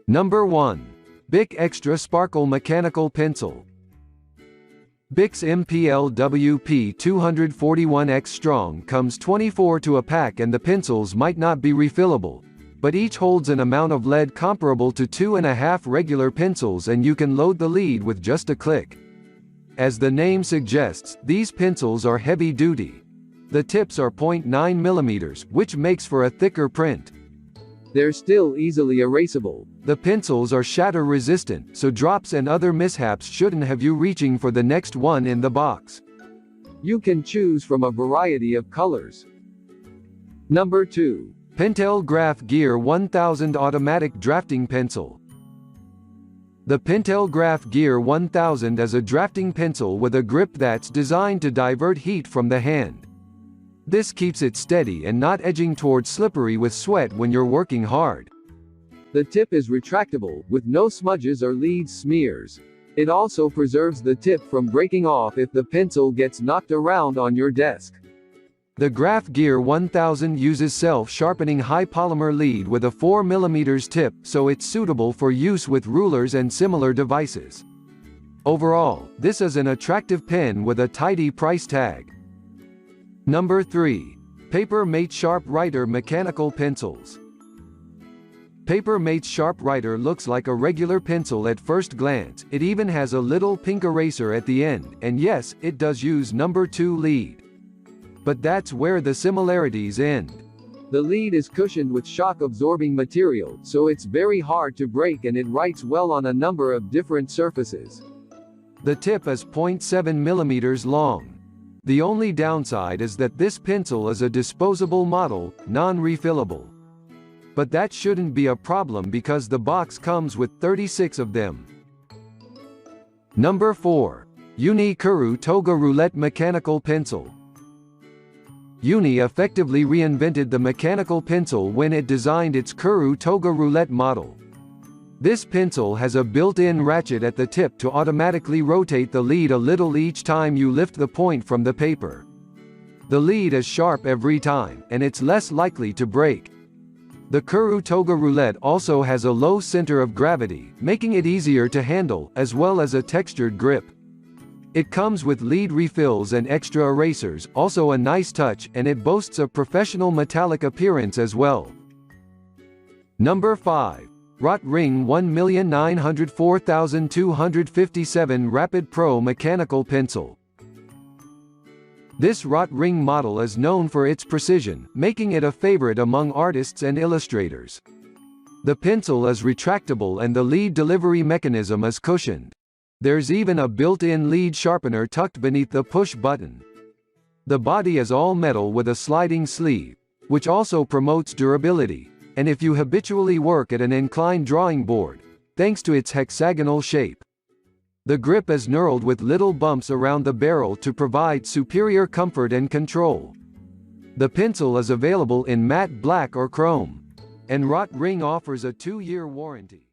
Number 1. Bic Xtra-Sparkle Mechanical Pencil. Bic's MPL-WP 241X Strong comes 24 to a pack, and the pencils might not be refillable, but each holds an amount of lead comparable to 2.5 regular pencils, and you can load the lead with just a click. As the name suggests, these pencils are heavy-duty. The tips are 0.9 mm, which makes for a thicker print. They're still easily erasable. The pencils are shatter-resistant, so drops and other mishaps shouldn't have you reaching for the next one in the box. You can choose from a variety of colors. Number 2. Pentel GraphGear 1000 Automatic Drafting Pencil. The Pentel GraphGear 1000 is a drafting pencil with a grip that's designed to divert heat from the hand. This keeps it steady and not edging towards slippery with sweat when you're working hard. The tip is retractable, with no smudges or lead smears. It also preserves the tip from breaking off if the pencil gets knocked around on your desk. The GraphGear 1000 uses self-sharpening high polymer lead with a 4 mm tip, so it's suitable for use with rulers and similar devices. Overall, this is an attractive pen with a tidy price tag. Number 3. Papermate SharpWriter Mechanical Pencils. Papermate's SharpWriter looks like a regular pencil at first glance. It even has a little pink eraser at the end, and yes, it does use number 2 lead. But that's where the similarities end. The lead is cushioned with shock-absorbing material, so it's very hard to break, and it writes well on a number of different surfaces. The tip is 0.7 mm long. The only downside is that this pencil is a disposable model, non-refillable. But that shouldn't be a problem because the box comes with 36 of them. Number 4. Kuru Toga Roulette Mechanical Pencil. Uni effectively reinvented the mechanical pencil when it designed its Kuru Toga Roulette model. This pencil has a built-in ratchet at the tip to automatically rotate the lead a little each time you lift the point from the paper. The lead is sharp every time, and it's less likely to break. The Kuru Toga Roulette also has a low center of gravity, making it easier to handle, as well as a textured grip. It comes with lead refills and extra erasers, also a nice touch, and it boasts a professional metallic appearance as well. Number 5. ROtring 1904257 Rapid Pro Mechanical Pencil. This ROtring model is known for its precision, making it a favorite among artists and illustrators. The pencil is retractable and the lead delivery mechanism is cushioned. There's even a built-in lead sharpener tucked beneath the push button. The body is all metal with a sliding sleeve, which also promotes durability, and if you habitually work at an inclined drawing board, thanks to its hexagonal shape. The grip is knurled with little bumps around the barrel to provide superior comfort and control. The pencil is available in matte black or chrome, and ROtring offers a 2-year warranty.